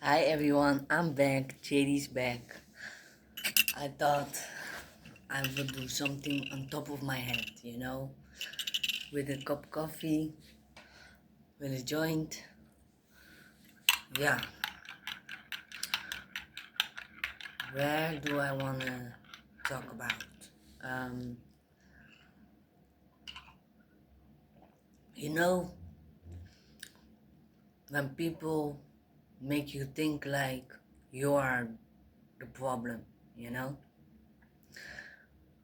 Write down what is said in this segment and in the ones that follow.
Hi everyone, I'm back. Jaidy's back. I thought I would do something on top of my head, with a cup of coffee, with a joint. Yeah, where do I wanna talk about? Um, you know, when people make you think like you are the problem, you know,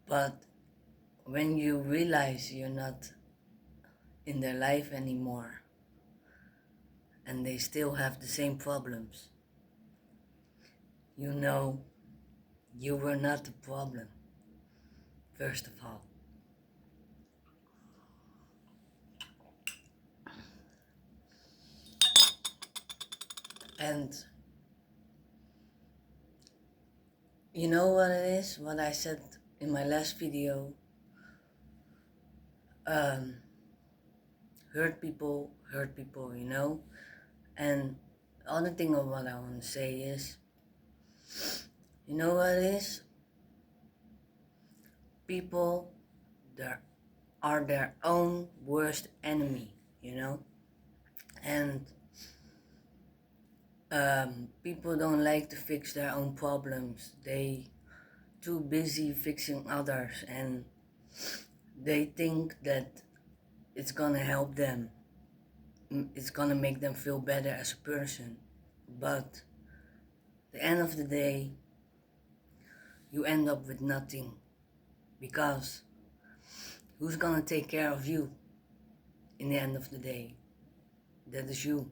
but when you realize you're not in their life anymore and they still have the same problems, you know you were not the problem, first of all. And you know what it is? What I said in my last video, um, hurt people, And the other thing of what I want to say is, you know what it is? People that are their own worst enemy, And people don't like to fix their own problems. They too busy fixing others, and they think that it's gonna help them. It's gonna make them feel better as a person. But at the end of the day, you end up with nothing, because who's gonna take care of you in the end of the day? That is you,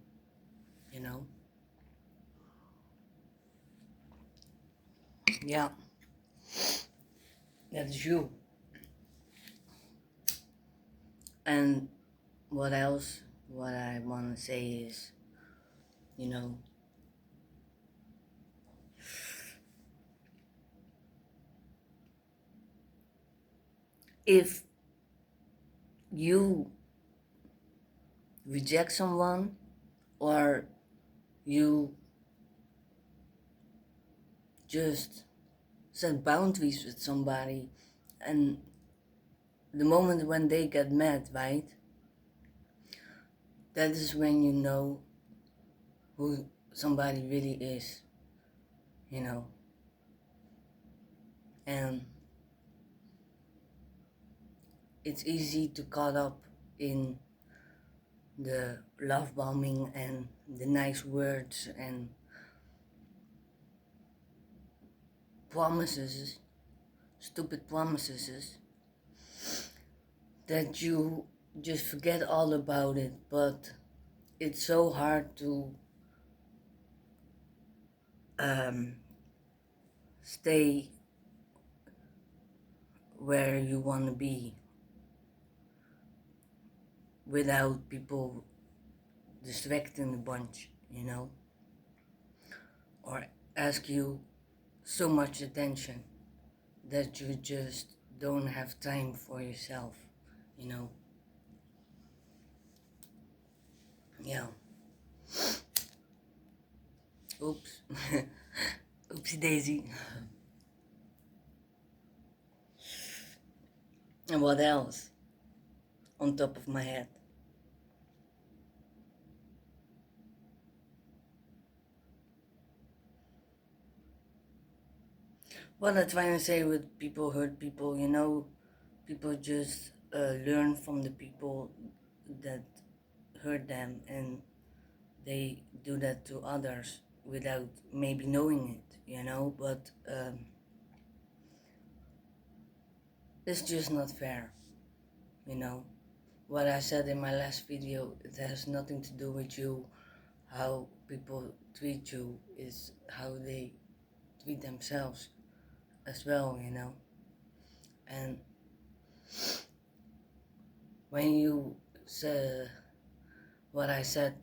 you know? Yeah, that is you. And what else? What I wanna say is, you know, if you reject someone, or you just set boundaries with somebody, and the moment when they get mad, right? That is when you know who somebody really is, you know. And it's easy to caught up in the love bombing and the nice words and promises, stupid promises, that you just forget all about it. But it's so hard to um, stay where you want to be without people distracting a bunch, or ask you so much attention that you just don't have time for yourself, you know. Yeah. Oops. Oopsie daisy. And what else on top of my head? What I'm trying to say with people hurt people, people just learn from the people that hurt them, and they do that to others without maybe knowing it, but it's just not fair, you know. What I said in my last video, it has nothing to do with you. How people treat you is how they treat themselves as well, And when you say what I said,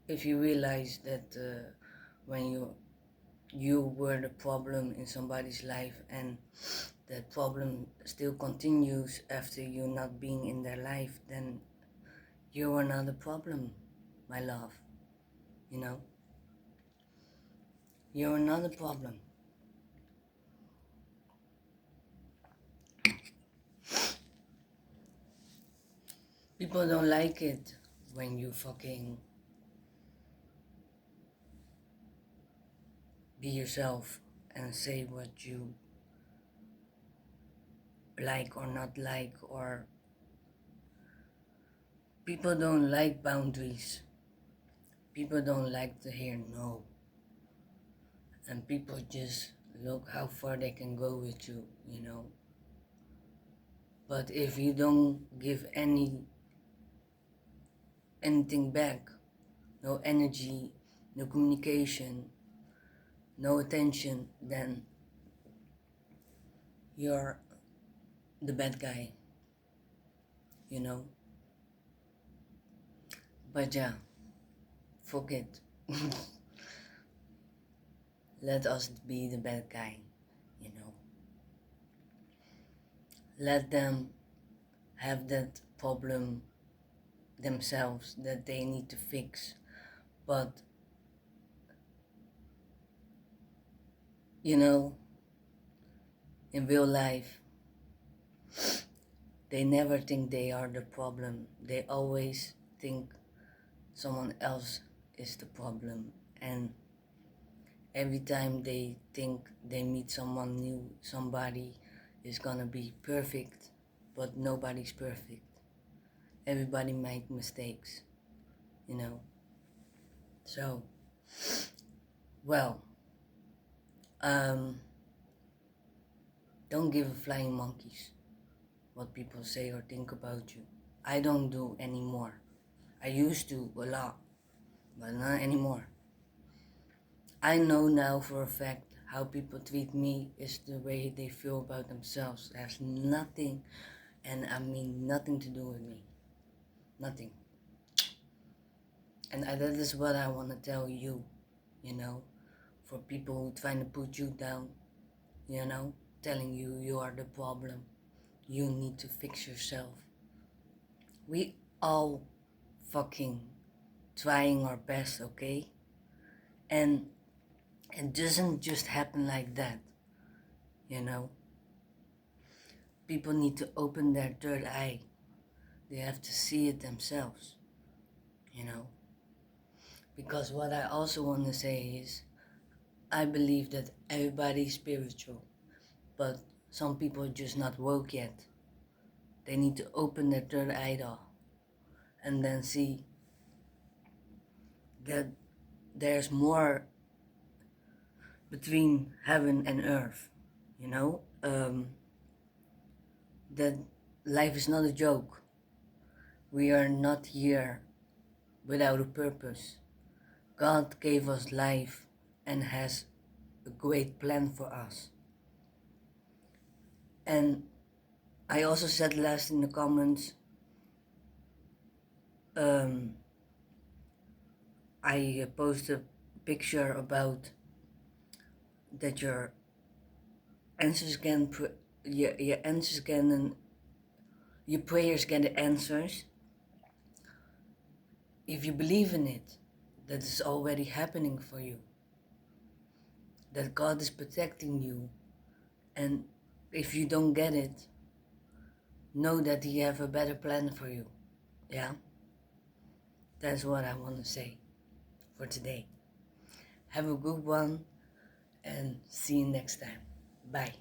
if you realize that when you were the problem in somebody's life, and that problem still continues after you not being in their life, then you are not a problem, my love, you know. You're not a problem. People don't like it when you fucking be yourself and say what you like or not like, or people don't like boundaries. People don't like to hear no. And people just look how far they can go with you, you know. But if you don't give anything back, no energy, no communication, no attention, then you're the bad guy, you know. But yeah, forget. Let us be the bad guy, you know. Let them have that problem themselves that they need to fix. But, you know, in real life, they never think they are the problem. They always think someone else is the problem. And every time they think they meet someone new, somebody is gonna be perfect, but nobody's perfect. Everybody make mistakes, you know. So, well, um, don't give a flying monkeys what people say or think about you. I don't do anymore. I used to a lot, but not anymore. I know now for a fact how people treat me is the way they feel about themselves. It has nothing, and I mean nothing to do with me. Nothing. And that is what I want to tell you, you know, for people who trying to put you down, you know, telling you you are the problem. You need to fix yourself. We all fucking trying our best, okay? And it doesn't just happen like that, you know? People need to open their third eye. They have to see it themselves, you know? Because what I also want to say is, I believe that everybody's spiritual, but some people are just not woke yet. They need to open their third eye though, and then see that there's more between heaven and earth, you know? That life is not a joke. We are not here without a purpose. God gave us life and has a great plan for us. And I also said last in the comments, I posted a picture about that your answers can, your answers can, and your prayers get the answers. If you believe in it, that is already happening for you. That God is protecting you. And if you don't get it, know that He have a better plan for you. Yeah? That's what I want to say for today. Have a good one and see you next time. Bye.